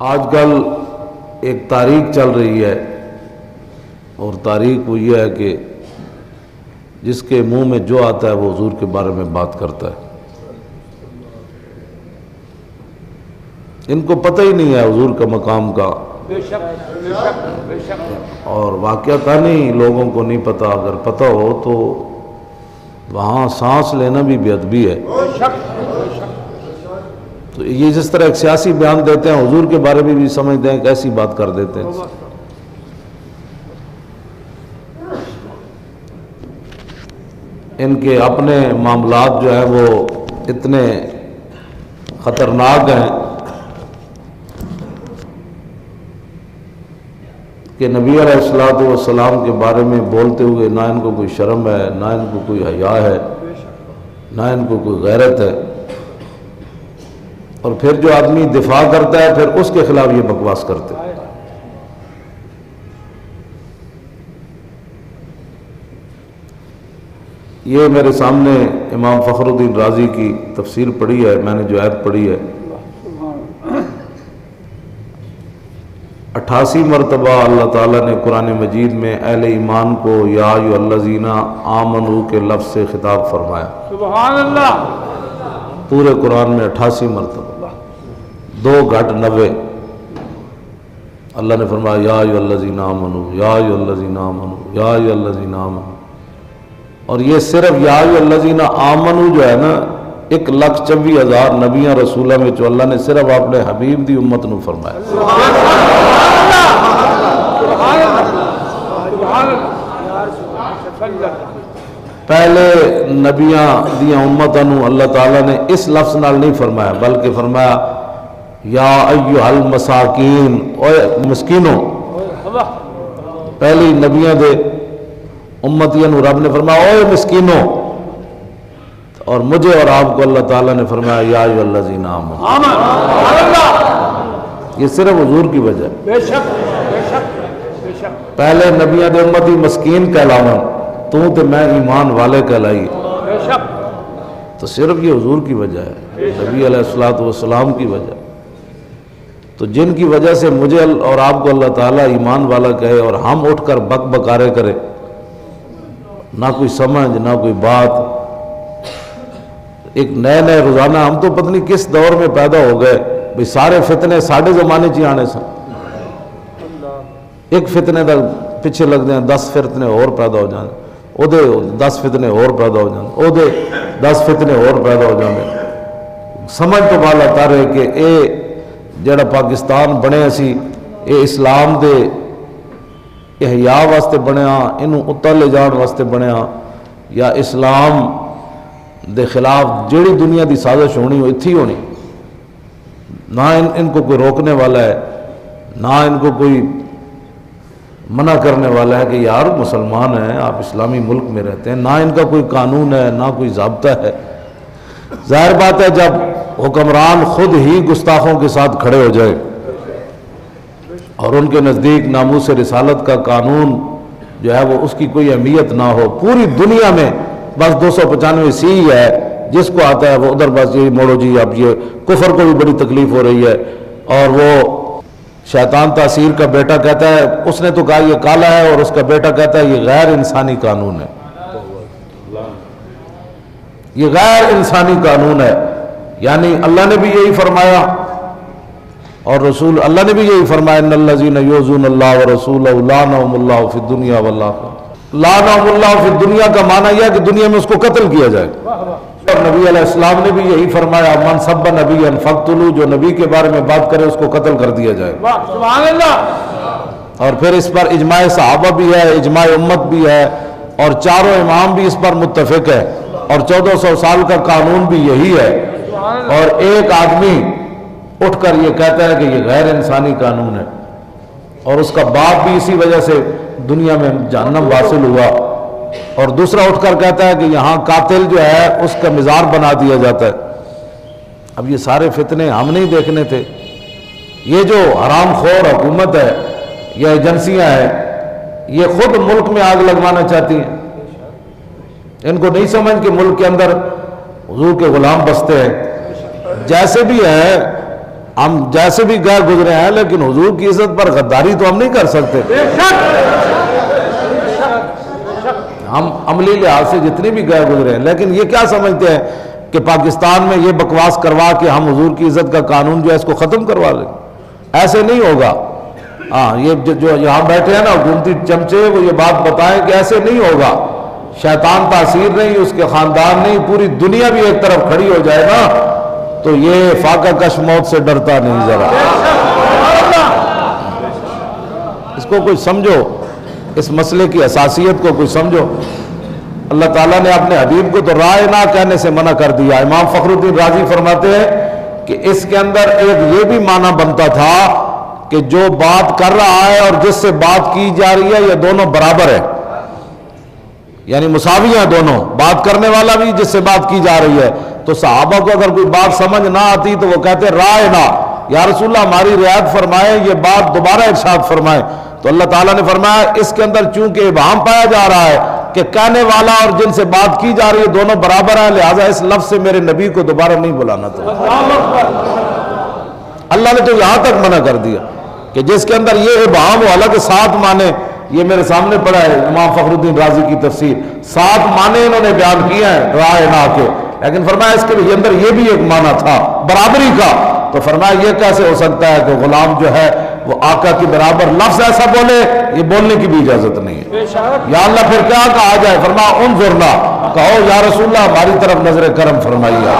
آج کل ایک تاریخ چل رہی ہے، اور تاریخ وہ یہ ہے کہ جس کے منہ میں جو آتا ہے وہ حضور کے بارے میں بات کرتا ہے۔ ان کو پتہ ہی نہیں ہے حضور کا مقام کا، اور واقعہ تھا نہیں، لوگوں کو نہیں پتہ۔ اگر پتہ ہو تو وہاں سانس لینا بھی بے ادبی ہے۔ تو یہ جس طرح ایک سیاسی بیان دیتے ہیں، حضور کے بارے میں بھی سمجھتے ہیں کہ ایسی بات کر دیتے ہیں۔ ان کے اپنے معاملات جو ہیں وہ اتنے خطرناک ہیں کہ نبی علیہ الصلوۃ والسلام کے بارے میں بولتے ہوئے نہ ان کو کوئی شرم ہے، نہ ان کو کوئی حیا ہے، نہ ان کو کوئی غیرت ہے۔ اور پھر جو آدمی دفاع کرتا ہے پھر اس کے خلاف یہ بکواس کرتے ہیں۔ یہ میرے سامنے امام فخر الدین رازی کی تفسیر پڑھی ہے، میں نے جو آیت پڑھی ہے، 88 مرتبہ اللہ تعالیٰ نے قرآن مجید میں اہل ایمان کو یا ایھا الذین آمنوا کے لفظ سے خطاب فرمایا۔ سبحان اللہ۔ پورے قرآن میں 88 مرتبہ، 2 گھٹ 90۔ اللہ نے فرمایا یا ایھا الذین آمنوا، یا ایھا الذین آمنوا، یا ایھا الذین آمنوا۔ اور یہ صرف یا ایھا الذین آمنوا جو ہے نا، 1,24,000 نبیاں رسولہ میں جو اللہ نے صرف اپنے حبیب دی امت نو فرمایا۔ پہلے نبیاں دیاں امتاں نو اللہ تعالیٰ نے اس لفظ نال نہیں فرمایا، بلکہ فرمایا یا ایھا المساکین، اے مسکینوں۔ پہلی نبیاں دے امتیاں نو رب نے فرمایا اے مسکینوں، اور مجھے اور آپ کو اللہ تعالیٰ نے فرمایا یا ایھا الذین آمنوا۔ یہ صرف حضور کی وجہ ہے۔ بے شک بے شک بے شک۔ پہلے نبیاں دے امتی مسکین کہلاون، تو میں ایمان والے کہلائی، بے شک۔ تو صرف یہ حضور کی وجہ ہے، نبی علیہ الصلوۃ والسلام کی وجہ۔ تو جن کی وجہ سے مجھے اور آپ کو اللہ تعالیٰ ایمان والا کہے اور ہم اٹھ کر بک بکارے کرے، نہ کوئی سمجھ نہ کوئی بات۔ ایک نئے روزانہ ہم تو پتہ نہیں کس دور میں پیدا ہو گئے، بھئی سارے فتنے ساڑھے زمانے چی آنے سن۔ ایک فتنے دا پیچھے لگ دیں 10 فتنے اور پیدا ہو جانے، او دے 10 فتنے اور پیدا ہو جانے، او دے 10 فتنے اور پیدا ہو جانے۔ سمجھ تو بالا تارے کہ اے جڑا پاکستان بنے اسی، اے اسلام دے احیاء واسطے بنیا، انہوں اتر لے جان واسطے بنیا، یا اسلام دے خلاف جیڑی دنیا دی سازش ہونی ہو اتھی ہونی۔ نہ ان کو کوئی روکنے والا ہے، نہ ان کو کوئی منع کرنے والا ہے کہ یار مسلمان ہیں، آپ اسلامی ملک میں رہتے ہیں، نہ ان کا کوئی قانون ہے، نہ کوئی ضابطہ ہے۔ ظاہر بات ہے جب حکمران خود ہی گستاخوں کے ساتھ کھڑے ہو جائے اور ان کے نزدیک ناموس رسالت کا قانون جو ہے وہ اس کی کوئی اہمیت نہ ہو، پوری دنیا میں بس 295 ہی ہے، جس کو آتا ہے وہ ادھر بس یہ موڑو جی، اب یہ کفر کو بھی بڑی تکلیف ہو رہی ہے۔ اور وہ شیطان تاثیر کا بیٹا کہتا ہے، اس نے تو کہا یہ کالا ہے، اور اس کا بیٹا کہتا ہے یہ غیر انسانی قانون ہے، یہ غیر انسانی قانون ہے۔ یعنی اللہ نے بھی یہی فرمایا اور رسول اللہ نے بھی یہی فرمایا ان الذین یؤذون اللہ ورسولہ لعنہم اللہ فی الدنیا والآخرہ۔ لعنہم اللہ فی الدنیا کا معنی یہ ہے کہ دنیا میں اس کو قتل کیا جائے۔ اور نبی علیہ السلام نے بھی یہی فرمایا من سب نبیا فاقتلوہ، جو نبی کے بارے میں بات کرے اس کو قتل کر دیا جائے۔ سبحان اللہ۔ اور پھر اس پر اجماع صحابہ بھی ہے، اجماع امت بھی ہے، اور چاروں امام بھی اس پر متفق ہے، اور 1400 سال کا قانون بھی یہی ہے۔ اور ایک آدمی اٹھ کر یہ کہتا ہے کہ یہ غیر انسانی قانون ہے، اور اس کا باپ بھی اسی وجہ سے دنیا میں جہنم واصل ہوا، اور دوسرا اٹھ کر کہتا ہے کہ یہاں قاتل جو ہے اس کا مزار بنا دیا جاتا ہے۔ اب یہ سارے فتنے ہم نہیں دیکھنے تھے؟ یہ جو حرام خور حکومت ہے یا ایجنسیاں ہیں، یہ خود ملک میں آگ لگوانا چاہتی ہیں۔ ان کو نہیں سمجھ کہ ملک کے اندر حضور کے غلام بستے ہیں۔ جیسے بھی ہے ہم جیسے بھی گئے گزرے ہیں لیکن حضور کی عزت پر غداری تو ہم نہیں کر سکتے. ہم عملی لحاظ سے جتنے بھی گئے گزرے ہیں، لیکن یہ کیا سمجھتے ہیں کہ پاکستان میں یہ بکواس کروا کے ہم حضور کی عزت کا قانون جو ہے اس کو ختم کروا لیں؟ ایسے نہیں ہوگا. ہاں یہ جو یہاں بیٹھے ہیں نا حکومتی چمچے، وہ یہ بات بتائیں کہ ایسے نہیں ہوگا. شیطان تاثیر نہیں، اس کے خاندان نہیں، پوری دنیا بھی ایک طرف کھڑی ہو جائے نا تو یہ فاقہ کش موت سے ڈرتا نہیں ذرا. اس کو کوئی سمجھو، اس مسئلے کی حساسیت کو کوئی سمجھو. اللہ تعالیٰ نے اپنے حبیب کو تو رائے نہ کہنے سے منع کر دیا. امام فخر الدین رازی فرماتے ہیں کہ اس کے اندر ایک یہ بھی معنی بنتا تھا کہ جو بات کر رہا ہے اور جس سے بات کی جا رہی ہے یہ دونوں برابر ہے، یعنی مساوی ہیں دونوں، بات کرنے والا بھی جس سے بات کی جا رہی ہے. تو صحابہ کو اگر کوئی بات سمجھ نہ آتی تو وہ کہتے رائے نہ، یا رسول اللہ ہماری رعایت فرمائیں، یہ بات دوبارہ ارشاد فرمائیں. تو اللہ تعالیٰ نے فرمایا اس کے اندر چونکہ ابہام پایا جا رہا ہے کہ کہنے والا اور جن سے بات کی جا رہی ہے دونوں برابر ہیں، لہٰذا اس لفظ سے میرے نبی کو دوبارہ نہیں بلانا تھا. اللہ نے تو یہاں تک منع کر دیا کہ جس کے اندر یہ ابہام ہو، حالانکہ 7 معنی یہ میرے سامنے پڑا ہے امام فخر الدین رازی کی تفسیر، 7 معنی انہوں نے بیان کیے ہیں رائے نہ کے، لیکن فرمایا اس کے اندر یہ بھی ایک معنی تھا برابری کا. تو فرمایا یہ کیسے ہو سکتا ہے کہ غلام جو ہے وہ آقا کی برابر لفظ ایسا بولے؟ یہ بولنے کی بھی اجازت نہیں ہے. یا اللہ پھر کیا کہا جائے؟ فرمایا انظرنا، کہو یا رسول اللہ ہماری طرف نظر کرم فرمائیے.